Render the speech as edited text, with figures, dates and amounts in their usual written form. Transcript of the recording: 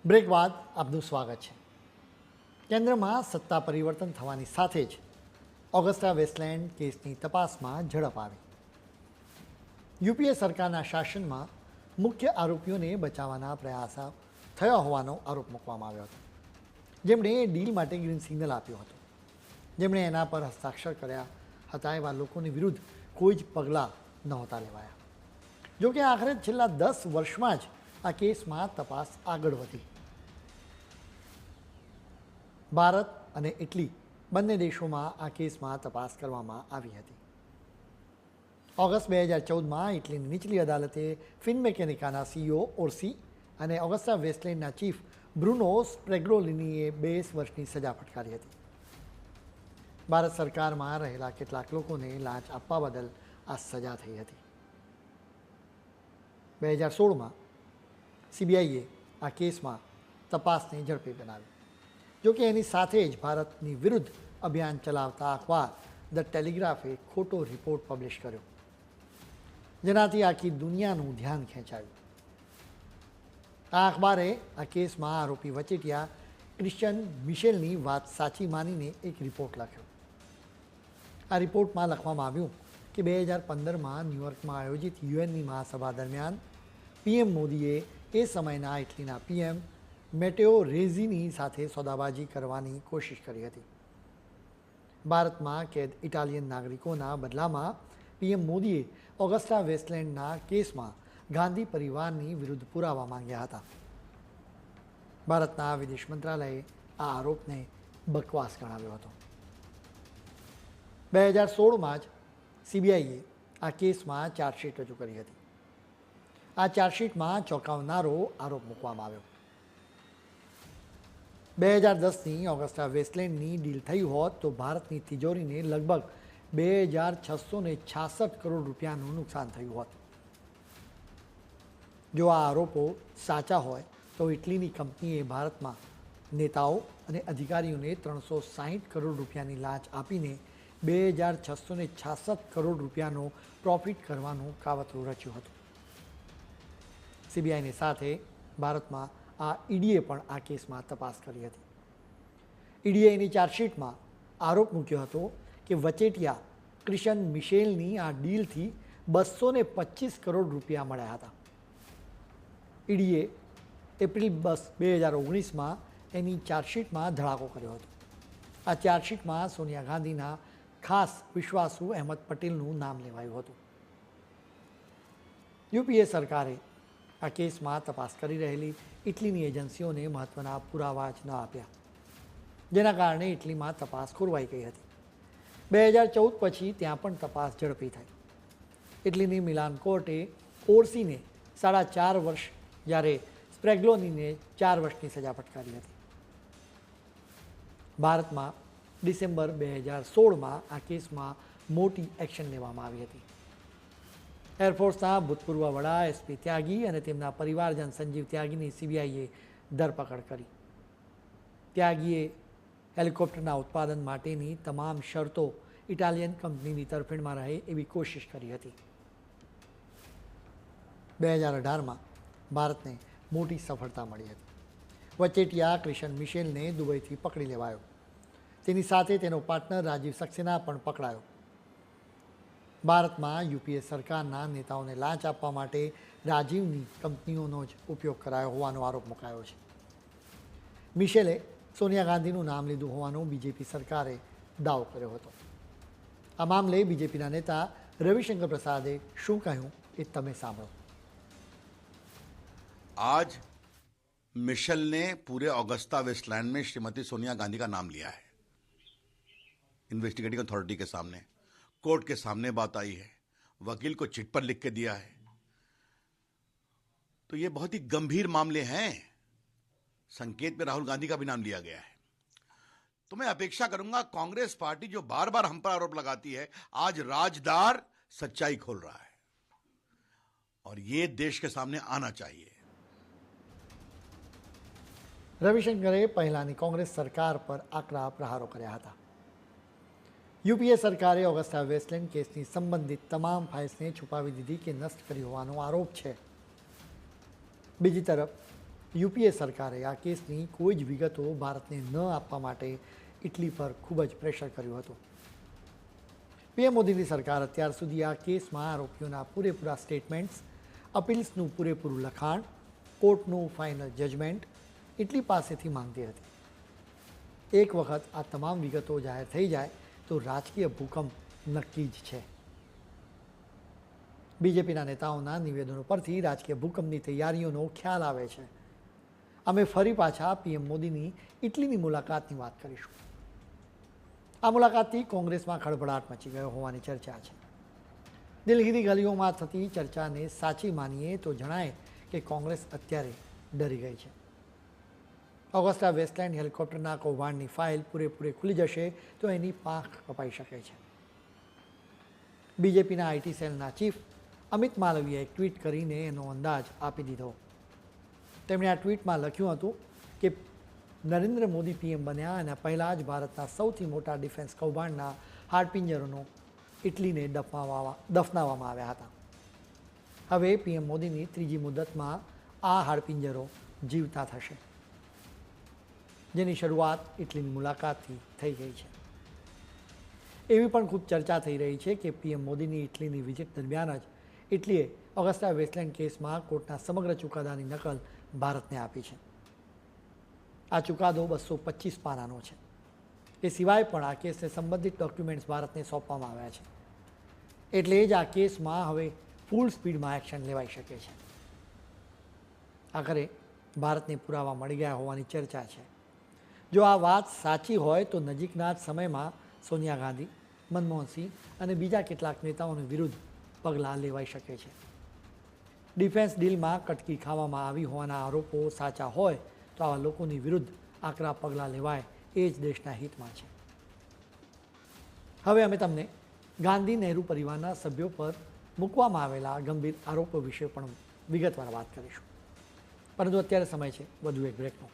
Break બાદ આપનું સ્વાગત છે. કેન્દ્રમાં સત્તા પરિવર્તન થવાની સાથે જ ઓગસ્ટા વેસ્ટલેન્ડ કેસની તપાસમાં ઝડપ આવી. યુપીએ સરકારના શાસનમાં મુખ્ય આરોપીઓને બચાવવાના પ્રયાસો થયા હોવાનો આરોપ મૂકવામાં આવ્યો હતો, જેમણે ડીલ માટે ગ્રીન સિગ્નલ આપ્યું હતું. જેમણે એના પર હસ્તાક્ષર કર્યા હતા એવા લોકોની વિરુદ્ધ કોઈ જ પગલાં નહોતા લેવાયા. જોકે આખરે છેલ્લા 10 વર્ષમાં જ આ કેસમાં તપાસ આગળ વધી. ભારત અને ઇટલી બંને દેશોમાં આ કેસમાં તપાસ કરવામાં આવી હતી. ઓગસ્ટ 2014માં ઇટલીની નીચલી અદાલતે ફિનમેકેનિકાના સીઈઓ ઓર્સી અને ઓગસ્ટા વેસ્ટલેન્ડના ચીફ બ્રુનો સ્પ્રેગ્રોલિનીએ 2 વર્ષની સજા ફટકારી હતી. ભારત સરકારમાં રહેલા કેટલાક લોકોને લાંચ આપવા બદલ આ સજા થઈ હતી. 2016માં સીબીઆઈએ આ કેસમાં તપાસને ઝડપી બનાવી. જોકે એની સાથે જ ભારતની વિરુદ્ધ અભિયાન ચલાવતા અખબાર ધ ટેલિગ્રાફે ખોટો રિપોર્ટ પબ્લિશ કર્યો, જેનાથી આખી દુનિયાનું ધ્યાન ખેંચાયું. આ અખબારે આ કેસમાં આરોપી વચેટિયા ક્રિશ્ચિયન મિશેલની વાત સાચી માનીને એક રિપોર્ટ લખ્યો. આ રિપોર્ટમાં લખવામાં આવ્યું કે 2015માં ન્યૂયોર્કમાં આયોજિત યુએનની મહાસભા દરમિયાન પીએમ મોદીએ એ સમયના ઇટલીના પીએમ મેટેઓ રેઝીની સાથે સોદાબાજી કરવાની કોશિશ કરી હતી. ભારતમાં કેદ ઇટાલિયન નાગરિકોના બદલામાં પીએમ મોદીએ ઓગસ્ટા વેસ્ટલેન્ડના કેસમાં ગાંધી પરિવારની વિરુદ્ધ પુરાવા માંગ્યા હતા. ભારતના વિદેશ મંત્રાલયે આ આરોપને બકવાસ ગણાવ્યો હતો. 2016માં જ સીબીઆઈએ આ કેસમાં ચાર્જશીટ રજૂ કરી હતી. આ ચાર્જશીટમાં ચોંકાવનારો આરોપ મૂકવામાં આવ્યો. 2010ની ઓગસ્ટા વેસ્ટલેન્ડની ડીલ થઈ હોત તો ભારતની તિજોરીને લગભગ 2666 કરોડ રૂપિયાનું નુકસાન થયું હોત. જો આ આરોપો સાચા હોય તો ઇટલીની કંપનીએ ભારતમાં નેતાઓ અને અધિકારીઓને 360 કરોડ રૂપિયાની લાંચ આપીને 2666 કરોડ રૂપિયાનો પ્રોફિટ કરવાનું કાવતરું રચ્યું હતું. સીબીઆઈની સાથે ભારતમાં આ ઈડીએ પણ આ કેસમાં તપાસ કરી હતી. ઈડીએ એની ચાર્જશીટમાં આરોપ મૂક્યો હતો કે વચેટિયા ક્રિશ્ચિયન મિશેલની આ ડીલથી 225 કરોડ રૂપિયા મળ્યા હતા. ઈડીએ એપ્રિલ 2019માં એની ચાર્જશીટમાં ધડાકો કર્યો હતો. આ ચાર્જશીટમાં સોનિયા ગાંધીના ખાસ વિશ્વાસુ અહેમદ પટેલનું નામ લેવાયું હતું. યુપીએ સરકારે આ કેસમાં તપાસ કરી રહેલી ઇટલીની એજન્સીઓને મહત્ત્વના પુરાવા જ ન આપ્યા, જેના કારણે ઇટલીમાં તપાસ ખોરવાઈ ગઈ હતી. 2014 પછી ત્યાં પણ તપાસ ઝડપી થઈ. ઇટલીની મિલાન કોર્ટે ઓર્સીને 4.5 વર્ષ, જ્યારે સ્પ્રેગ્લોનીને 4 વર્ષની સજા ફટકારી હતી. ભારતમાં ડિસેમ્બર 2016માં આ કેસમાં મોટી એક્શન લેવામાં આવી હતી. એરફોર્સના ભૂતપૂર્વ વડા એસપી ત્યાગી અને તેમના પરિવારજન સંજીવ ત્યાગીની સીબીઆઈએ ધરપકડ કરી. ત્યાગીએ હેલિકોપ્ટરના ઉત્પાદન માટેની તમામ શરતો ઇટાલિયન કંપનીની તરફેણમાં રહે એવી કોશિશ કરી હતી. 2018માં ભારતને મોટી સફળતા મળી હતી. વચેટિયા ક્રિશ્ચિયન મિશેલને દુબઈથી પકડી લેવાયો. તેની સાથે તેનો પાર્ટનર રાજીવ સક્સેના પણ પકડાયો. ભારતમાં યુપીએ સરકારના નેતાઓને લાંચ આપવા માટે રાજીવની કંપનીઓનો જ ઉપયોગ કરાયો હોવાનો આરોપ મુકાયો છે. મિશેલે સોનિયા ગાંધીનું નામ લીધું હોવાનો બીજેપી સરકારે દાવો કર્યો હતો. આ મામલે બીજેપીના નેતા રવિશંકર પ્રસાદે શું કહ્યું એ તમે સાંભળો. आज मिशेल ने पूरे ऑगस्टा वेस्टलैंड में श्रीमती सोनिया गांधी का नाम लिया है. इन्वेस्टिगेटिंग अथॉरिटी के सामने, कोर्ट के सामने बात आई है, वकील को चिट पर लिख के दिया है. तो ये बहुत ही गंभीर मामले हैं. संकेत में राहुल गांधी का भी नाम लिया गया है. तो मैं अपेक्षा करूंगा कांग्रेस पार्टी जो बार बार हम पर आरोप लगाती है, आज राजदार सच्चाई खोल रहा है और ये देश के सामने आना चाहिए. રવિશંકરે પહેલાંની કોંગ્રેસ સરકાર પર આકરા પ્રહારો કર્યા હતા. યુપીએ સરકારે ઓગસ્ટા વેસ્ટલેન્ડ કેસની સંબંધિત તમામ ફાઇલ્સને છુપાવી દીધી કે નષ્ટ કરી હોવાનો આરોપ છે. બીજી તરફ યુપીએ સરકારે આ કેસની કોઈ જ વિગતો ભારતને ન આપવા માટે ઇટલી પર ખૂબ જ પ્રેશર કર્યું હતું. પીએમ મોદીની સરકાર અત્યાર સુધી આ કેસમાં આરોપીઓના પૂરેપૂરા સ્ટેટમેન્ટ્સ, અપીલ્સનું પૂરેપૂરું લખાણ, કોર્ટનું ફાઇનલ જજમેન્ટ ઇટલી પાસેથી માંગતી હતી. એક વખત આ તમામ વિગતો જાહેર થઈ જાય તો રાજકીય ભૂકંપ નક્કી જ છે. બીજેપીના નેતાઓના નિવેદનો પરથી રાજકીય ભૂકંપની તૈયારીઓનો ખ્યાલ આવે છે. અમે ફરી પાછા પીએમ મોદીની ઇટલીની મુલાકાતની વાત કરીશું. આ મુલાકાતથી કોંગ્રેસમાં ખળભળાટ મચી ગયો હોવાની ચર્ચા છે. દિલગીરી ગલીઓમાં થતી ચર્ચાને સાચી માનીએ તો જણાય કે કોંગ્રેસ અત્યારે ડરી ગઈ છે. ઓગસ્ટા વેસ્ટલેન્ડ હેલિકોપ્ટરના કૌભાંડની ફાઇલ પૂરેપૂરી ખુલી જશે તો એની પાંખ કપાઈ શકે છે. બીજેપીના આઈટી સેલના ચીફ અમિત માલવીયાએ એક ટ્વીટ કરીને એનો અંદાજ આપી દીધો. તેમણે આ ટ્વીટમાં લખ્યું હતું કે નરેન્દ્ર મોદી પીએમ બન્યા અને પહેલાં જ ભારતના સૌથી મોટા ડિફેન્સ કૌભાંડના હાડપિંજરોનો ઇટલીને દફનાવવામાં આવ્યા હતા. હવે પીએમ મોદીની ત્રીજી મુદતમાં આ હાડપિંજરો જીવતા થશે, જેની શરૂઆત ઇટલીની મુલાકાતથી થઈ ગઈ છે. એવી પણ ખૂબ ચર્ચા થઈ રહી છે કે પીએમ મોદીની ઇટલીની વિઝિટ દરમિયાન જ ઇટલીએ ઓગસ્ટા વેસ્ટલેન્ડ કેસમાં કોર્ટના સમગ્ર ચુકાદાની નકલ ભારતને આપી છે. આ ચુકાદો 225 પાનાનો છે. એ સિવાય પણ આ કેસને સંબંધિત ડોક્યુમેન્ટ્સ ભારતને સોંપવામાં આવ્યા છે. એટલે જ આ કેસમાં હવે ફૂલ સ્પીડમાં એક્શન લેવાઈ શકે છે. આખરે ભારતને પુરાવા મળી ગયા હોવાની ચર્ચા છે. જો આ વાત સાચી હોય તો નજીકના જ સમયમાં સોનિયા ગાંધી, મનમોહનસિંહ અને બીજા કેટલાક નેતાઓની વિરુદ્ધ પગલાં લેવાઈ શકે છે. ડિફેન્સ ડીલમાં કટકી ખાવામાં આવી હોવાના આરોપો સાચા હોય તો આવા લોકોની વિરુદ્ધ આકરા પગલાં લેવાય એ જ દેશના હિતમાં છે. હવે અમે તમને ગાંધી નહેરુ પરિવારના સભ્યો પર મૂકવામાં આવેલા ગંભીર આરોપો વિશે પણ વિગતવાર વાત કરીશું. પરંતુ અત્યારે સમય છે વધુ એક બ્રેકનો.